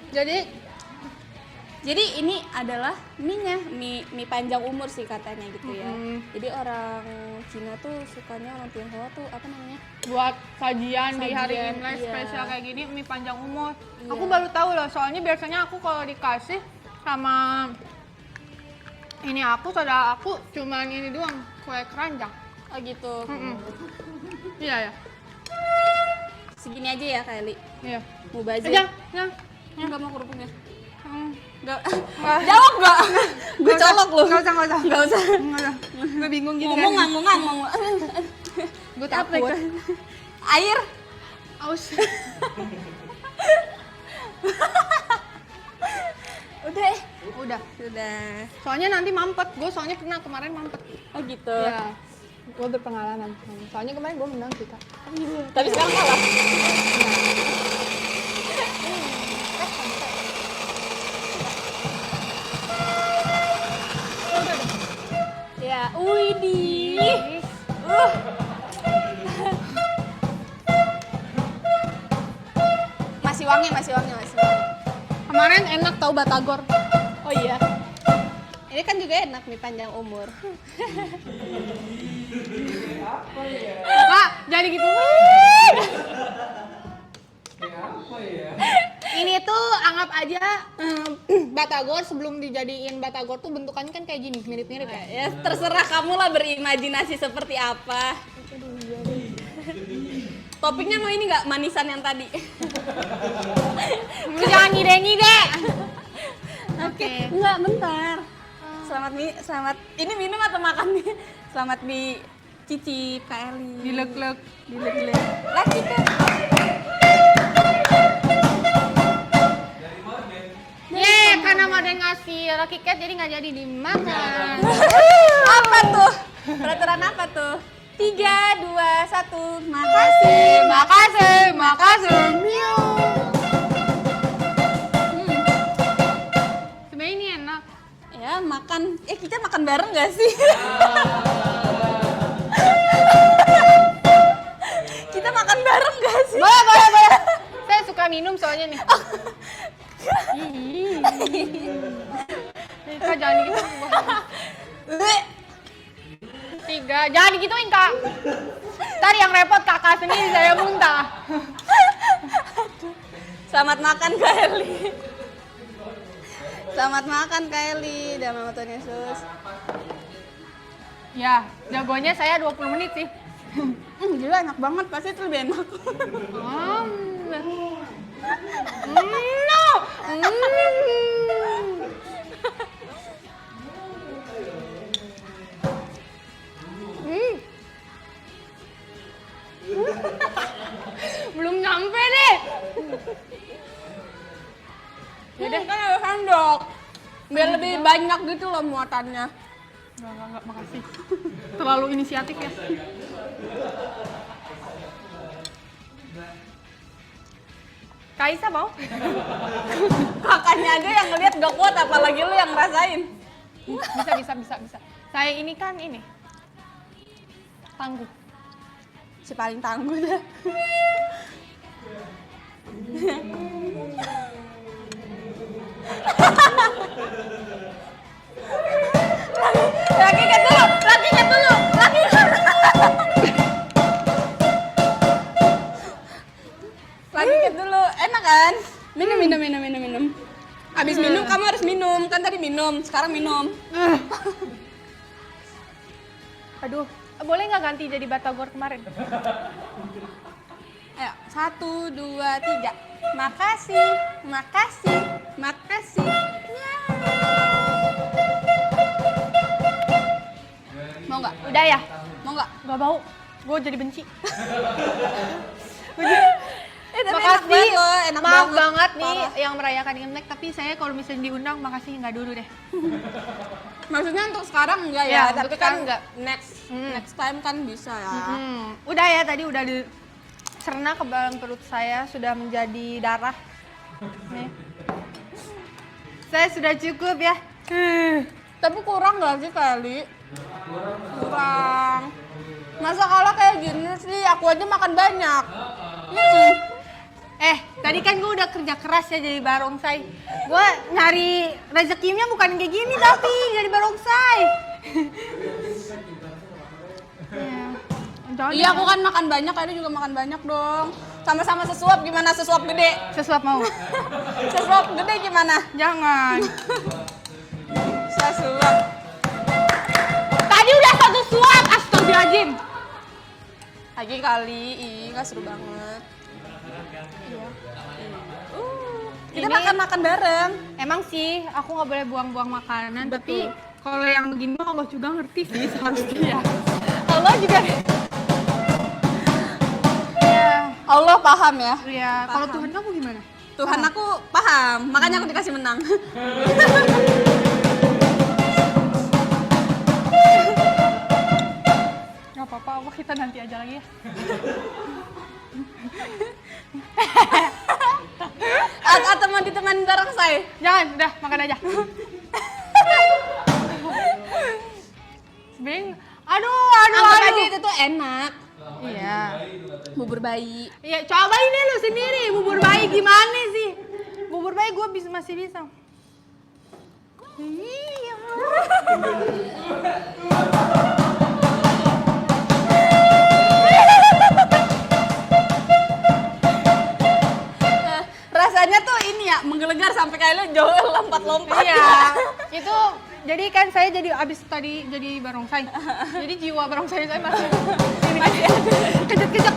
A: Jadi ini adalah mie-nya, mie panjang umur sih katanya gitu ya. Jadi orang Cina tuh sukanya orang Tionghoa tuh apa namanya?
B: Buat sajian di hari
A: Sajian,
B: Imlek
A: iya.
B: spesial kayak gini, mie panjang umur.
A: Iya.
B: Aku baru tahu loh, soalnya biasanya aku kalau dikasih sama ini saudara aku cuman ini doang, kue keranjang.
A: Oh gitu.
B: Iya ya.
A: Segini aja ya Kak Eli.
B: Iya.
A: Mau bazir?
B: Jangan.
A: Enggak mau kerupuknya.
B: Hmm.
A: Enggak. Jawab enggak? Gue colok lu.
B: Nggak usah.
A: Enggak usah.
B: Gue bingung gitu
A: Ngomong.
B: Gue takut.
A: Air.
B: Aus.
A: Udah.
B: Udah.
A: Sudah.
B: Soalnya nanti mampet. Gue soalnya pernah kemarin mampet.
A: Oh gitu.
B: Iya. Gue berpengalaman. Soalnya kemarin gue menang kita.
A: Tapi sekarang kalah. Ya, widih. Masih wangi.
B: Kemarin enak tau batagor.
A: Oh iya. Ini kan juga enak mie panjang umur.
C: Apa ya?
B: Kak, jadi gitu.
C: Kayak apa ya?
B: Ini tuh anggap aja batagor sebelum dijadiin batagor tuh bentukannya kan kayak gini, mirip-mirip ya.
A: Ya terserah kamu lah berimajinasi seperti apa. Toppingnya mau ini nggak manisan yang tadi?
B: Lu jangan ngide-ngide.
A: Oke. Enggak, bentar. Selamat. Ini minum atau makan nih? Selamat dicicip Kak Eli.
B: Dilek-lek.
A: Lagi kan.
B: Yeay, karena ada yang ngasih Lucky Cat jadi nggak jadi dimakan.
A: Apa tuh? Peraturan apa tuh? 3, 2, 1. Makasih.
B: Makasih. Miu. Sebenarnya ini enak.
A: Ya makan. Kita makan bareng gak sih? Kita makan bareng gak sih?
B: Boleh. Saya suka minum soalnya nih. Kak, jangan gitu. 3, jangan digituin Kak. Ntar yang repot kakak sendiri, saya muntah.
A: Selamat makan Kak Eli. Selamat makan Kak Eli. Dalam nama Tuhan Yesus.
B: Ya, jagonya saya 20 menit sih.
A: Gila enak banget, pasti itu lebih enak.
B: No. Belum nyampe deh.
A: Yaudah kan ada sendok. Biar lebih banyak gitu loh muatannya.
B: Enggak, makasih. Terlalu inisiatif ya. Kaisa mau?
A: Kakaknya aja yang ngeliat gak kuat, apalagi lu yang ngerasain.
B: Bisa. Saya ini kan ini. Tangguh.
A: Si paling tangguh dah. Lagi ket dulu. Lagi ket dulu. Enak kan? Minum. Abis minum kamu harus minum. Kan tadi minum, sekarang minum.
B: Aduh, boleh nggak ganti jadi Batagor kemarin?
A: Ayo, 1, 2, 3. Makasih, makasih, makasih. Ya. Mau nggak?
B: Udah ya?
A: Mau nggak?
B: Gak mau. Gue jadi benci.
A: Tapi
B: Makasih.
A: enak banget loh, enak
B: Maaf
A: banget.
B: banget nih
A: Parah.
B: yang merayakan Imlek, tapi saya kalau misalnya diundang makasih nggak dulu deh.
A: Maksudnya untuk sekarang enggak
B: Ya,
A: ya,
B: untuk
A: tapi kan
B: sekarang enggak.
A: next time kan bisa ya.
B: Udah ya, tadi udah dicerna ke dalam perut saya, sudah menjadi darah. Nih. Saya sudah cukup ya.
A: Tapi kurang nggak sih kali? Kurang. Masa kalau kayak gini sih, aku aja makan banyak.
B: Tadi kan gue udah kerja keras ya jadi barongsai. Gue nyari rezekinya bukan kayak gini tapi jadi barongsai.
A: Iya, aku kan makan banyak, kali juga makan banyak dong. Sama-sama sesuap, gimana sesuap gede?
B: Sesuap mau.
A: Sesuap gede gimana?
B: Jangan.
A: Sesuap.
B: Tadi udah 1 suap, astagfirullahaladzim.
A: Lagi kali, nggak seru banget. Iya. Kita
B: Ini-
A: makan-makan bareng.
B: Emang sih, aku nggak boleh buang-buang makanan, tapi kalau yang begini mah Allah juga ngerti sih seharusnya. Allah juga. Ya,
A: Allah paham ya.
B: ya. Kalau
A: Paham.
B: Tuhan kamu gimana?
A: Tuhan aku paham, makanya aku dikasih menang.
B: Gak apa-apa, Allah kita nanti aja lagi ya.
A: Atau mau ditemenin bareng saya?
B: Jangan, udah makan aja. Sebenernya,
A: Anggap aja
B: aduh.
A: itu tuh enak.
B: Iya.
A: Bubur bayi.
B: Iya, coba ini lu sendiri, bubur bayi gimana sih? Bubur bayi gue masih bisa. Iya.
A: Rasanya tuh ini ya, menggelegar sampai kayak lu jauh lompat-lompat.
B: Iya, itu jadi kan saya jadi abis tadi jadi barongsai. Jadi jiwa barongsai saya masih kejek-kejek.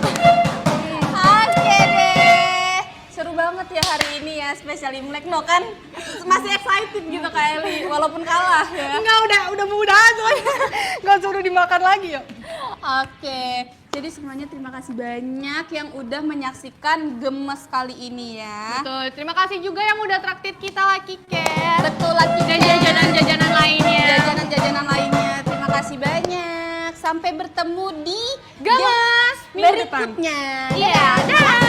A: Oke deh. Seru banget ya hari ini ya, spesial Imlek. No kan masih excited gitu Kak Eli, walaupun kalah ya.
B: Enggak, udah mudahan soalnya. Enggak suruh dimakan lagi ya.
A: Oke, jadi semuanya terima kasih banyak yang udah menyaksikan Gemes kali ini ya.
B: Betul, terima kasih juga yang udah traktir kita Lucky Cat.
A: Betul lagi
B: Dan jajanan-jajanan lainnya.
A: Jajanan-jajanan lainnya. Terima kasih banyak. Sampai bertemu di
B: Gemes minggu depan.
A: berikutnya.
B: Iya, dah.